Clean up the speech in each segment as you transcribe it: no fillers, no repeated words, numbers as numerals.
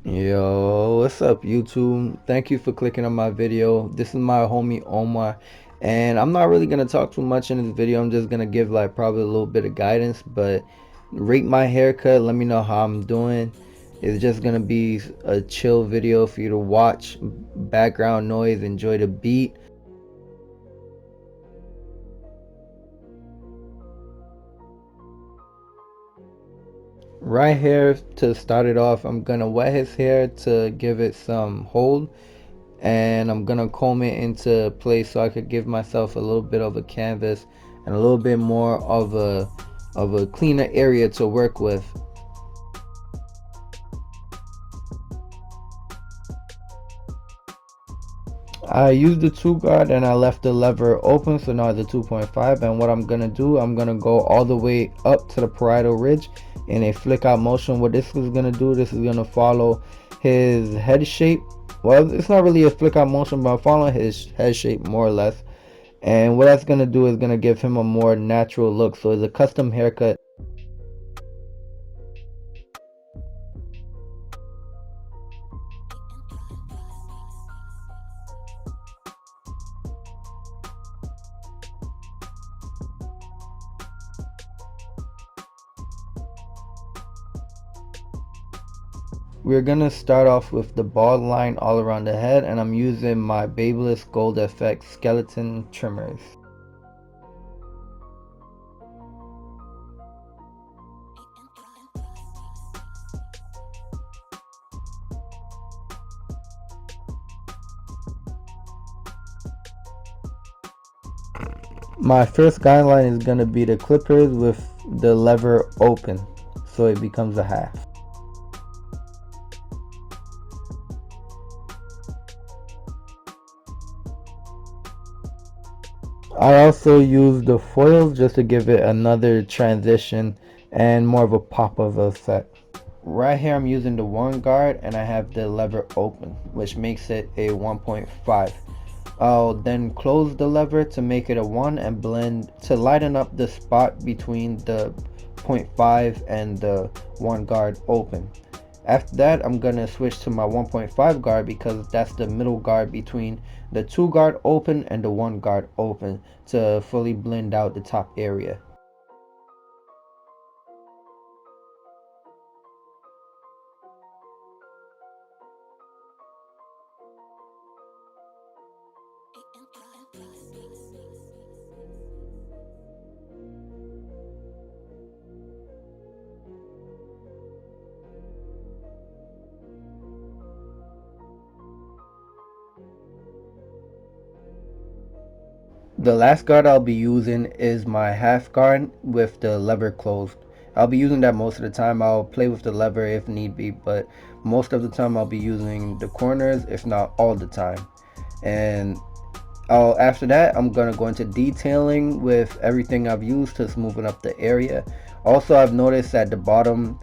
Yo, what's up, YouTube? Thank you for clicking on my video. This is my homie Omar, and I'm not really gonna talk too much in this video. I'm just gonna give like probably a little bit of guidance, but rate my haircut. Let me know how I'm doing. It's just gonna be a chill video for you to watch. Background noise, enjoy the beat. Right here to start it off, I'm gonna wet his hair to give it some hold, and I'm gonna comb it into place so I could give myself a little bit of a canvas and a little bit more of a cleaner area to work with. I used the 2 guard and I left the lever open, so now it's a 2.5. And what I'm gonna do, I'm gonna go all the way up to the parietal ridge in a flick out motion. What this is gonna do, this is gonna follow his head shape. Well, it's not really a flick out motion, but I'm following his head shape more or less. And what that's gonna do is gonna give him a more natural look. So it's a custom haircut. We're gonna start off with the bald line all around the head, and I'm using my Babyliss Gold Effect skeleton trimmers. My first guideline is gonna be the clippers with the lever open, so it becomes a half. I also use the foils just to give it another transition and more of a pop of effect. Right here I'm using the 1 guard and I have the lever open, which makes it a 1.5. I'll then close the lever to make it a 1 and blend to lighten up the spot between the 0.5 and the 1 guard open. After that, I'm gonna switch to my 1.5 guard because that's the middle guard between the 2 guard open and the 1 guard open to fully blend out the top area. The last guard I'll be using is my half guard with the lever closed. I'll be using that most of the time. I'll play with the lever if need be, but most of the time I'll be using the corners, if not all the time. And after that, I'm gonna go into detailing with everything I've used to smoothen up the area. Also, I've noticed that the bottom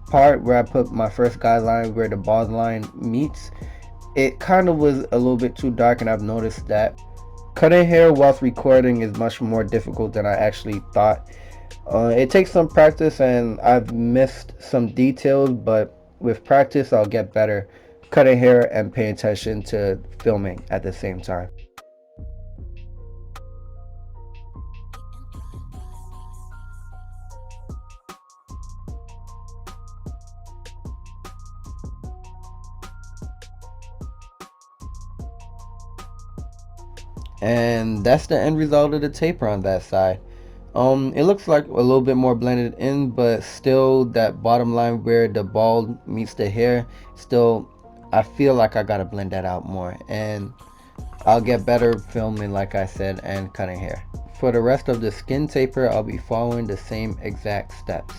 part where I put my first guideline where the bald line meets, it kind of was a little bit too dark, and I've noticed that cutting hair whilst recording is much more difficult than I actually thought. It takes some practice and I've missed some details, but with practice I'll get better cutting hair and paying attention to filming at the same time. And that's the end result of the taper on that side. It looks like a little bit more blended in, but still that bottom line where the bald meets the hair, still I feel like I gotta blend that out more, and I'll get better filming like I said and cutting hair. For the rest of the skin taper, I'll be following the same exact steps.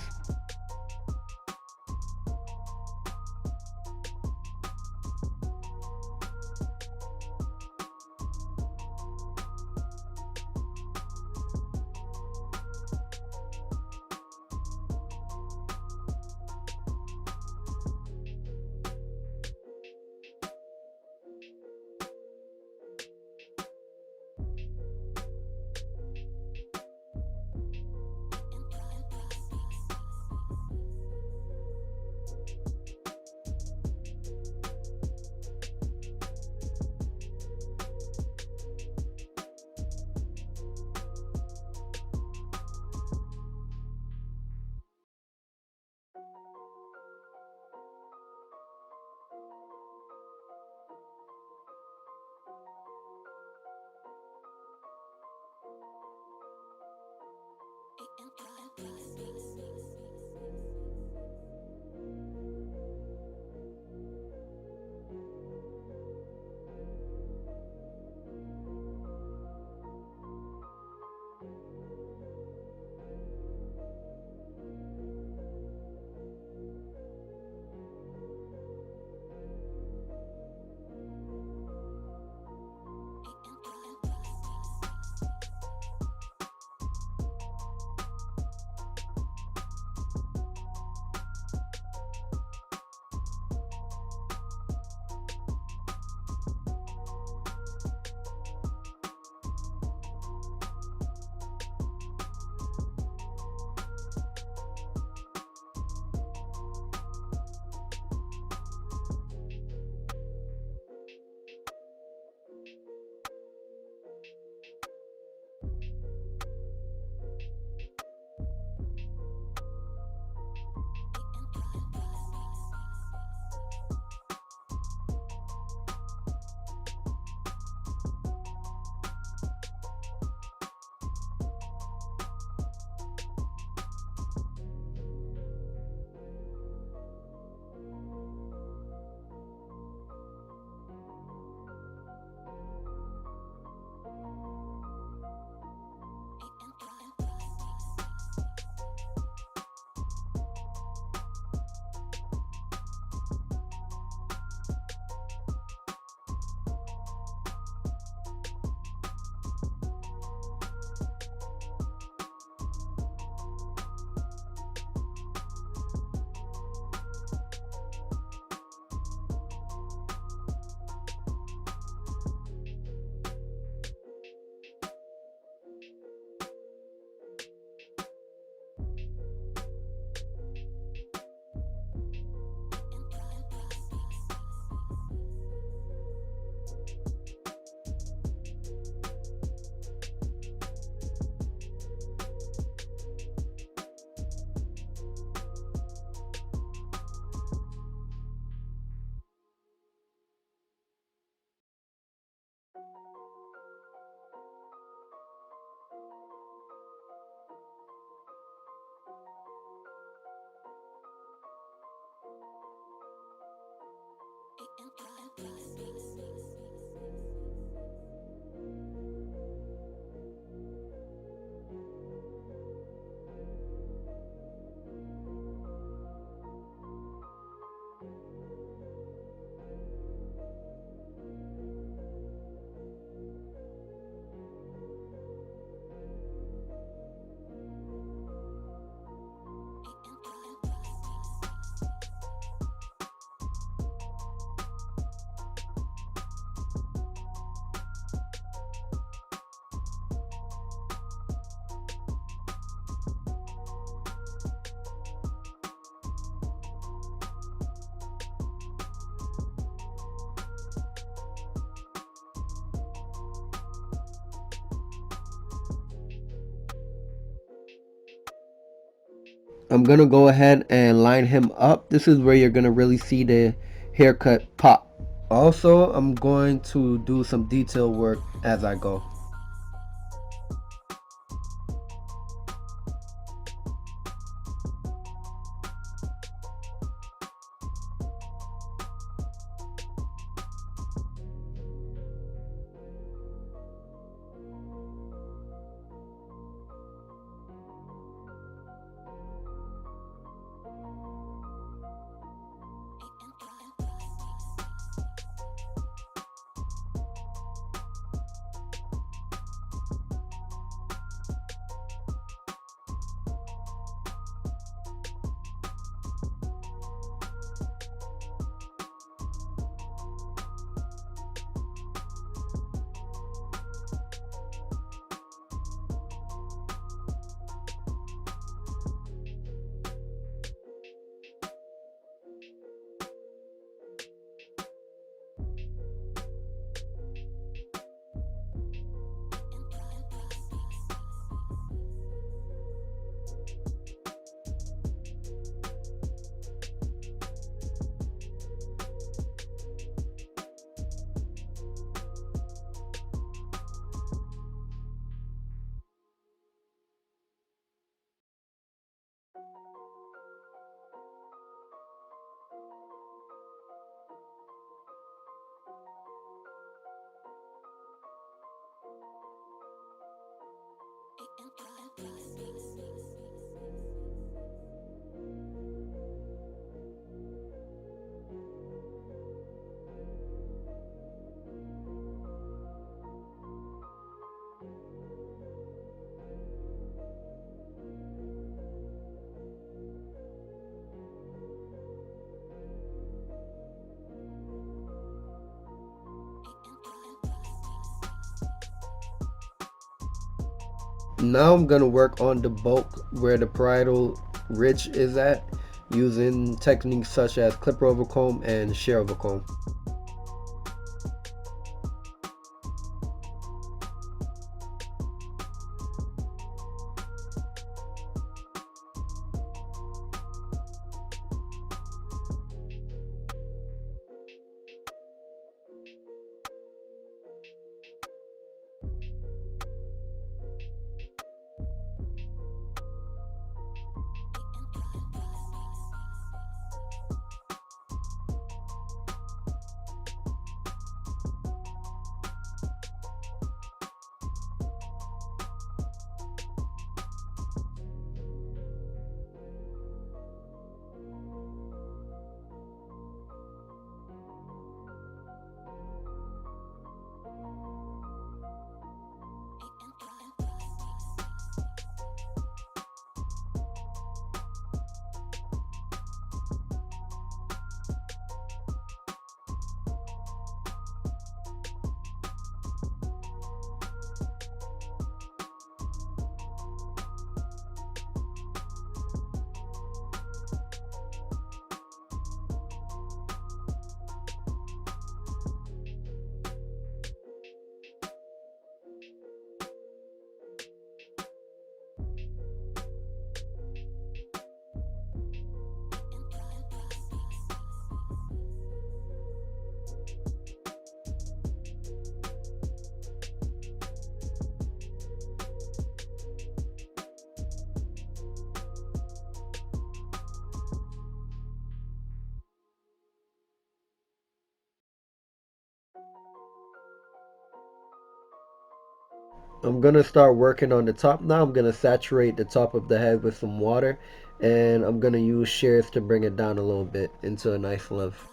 I'm gonna go ahead and line him up. This is where you're gonna really see the haircut pop. Also, I'm going to do some detail work as I go. Now I'm gonna work on the bulk where the parietal ridge is at, using techniques such as clipper over comb and shear over comb. I'm gonna start working on the top now. I'm gonna saturate the top of the head with some water, and I'm gonna use shears to bring it down a little bit into a nice length.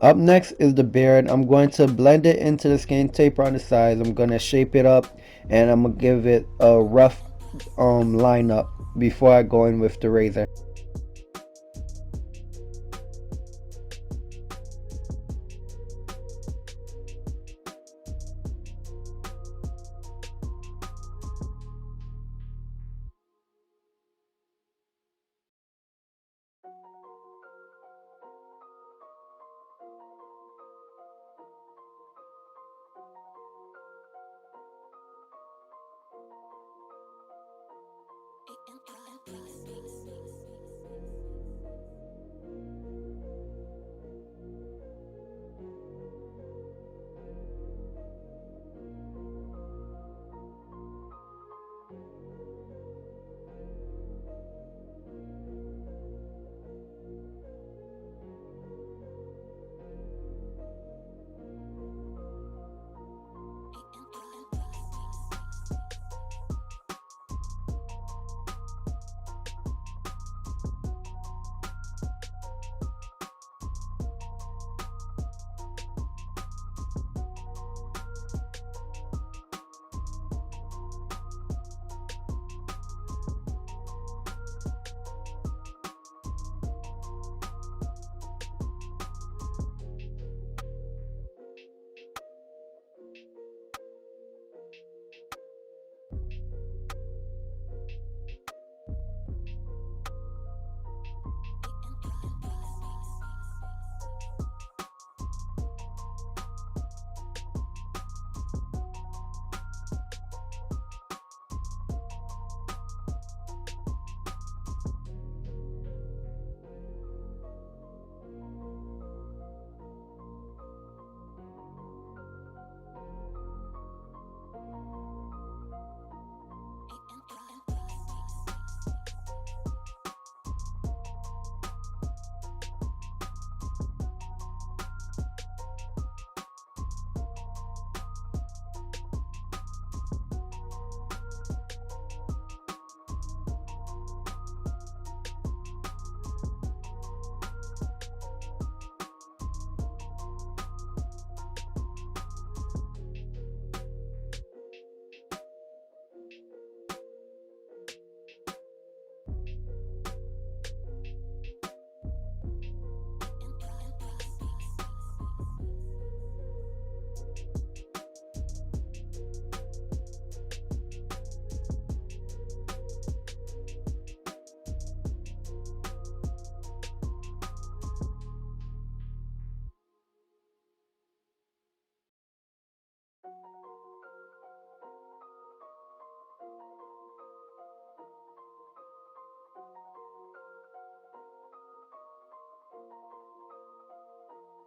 Up next is the beard. I'm going to blend it into the skin taper on the sides. I'm going to shape it up, and I'm going to give it a rough line up before I go in with the razor.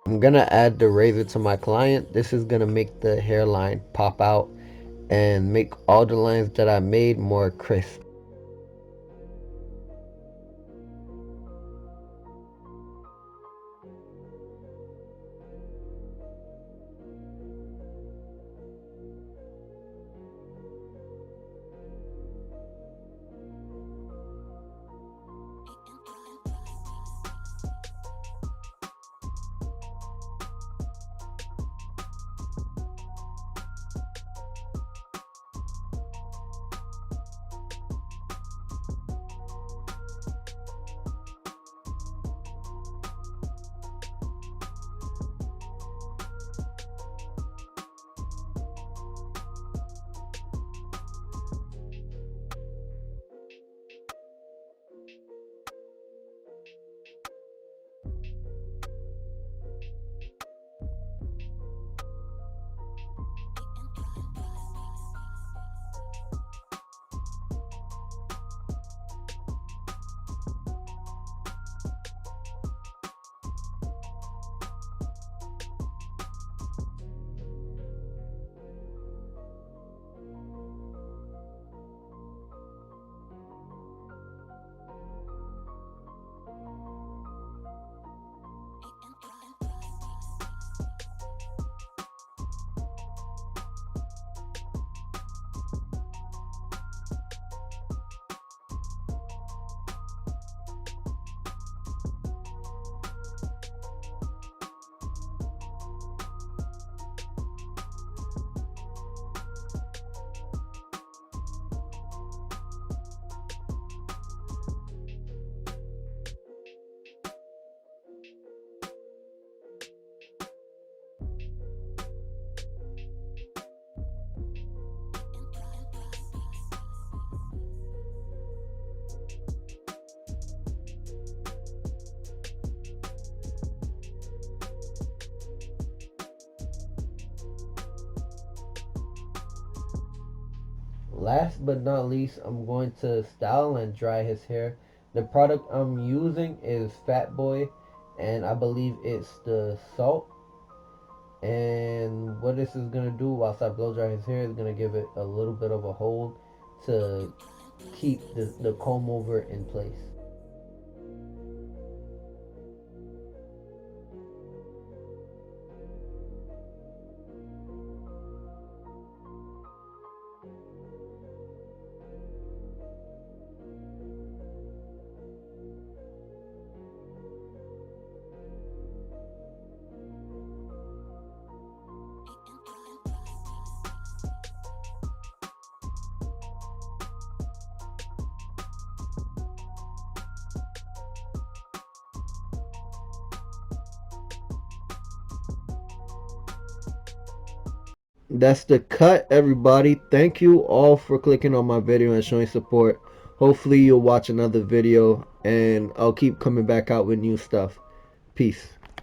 I'm gonna add the razor to my client. This is gonna make the hairline pop out and make all the lines that I made more crisp. Last but not least, I'm going to style and dry his hair. The product I'm using is Fat Boy, and I believe it's the salt. And what this is gonna do whilst I blow dry his hair is gonna give it a little bit of a hold to keep the comb over in place. That's the cut, everybody. Thank you all for clicking on my video and showing support. Hopefully you'll watch another video, and I'll keep coming back out with new stuff. Peace.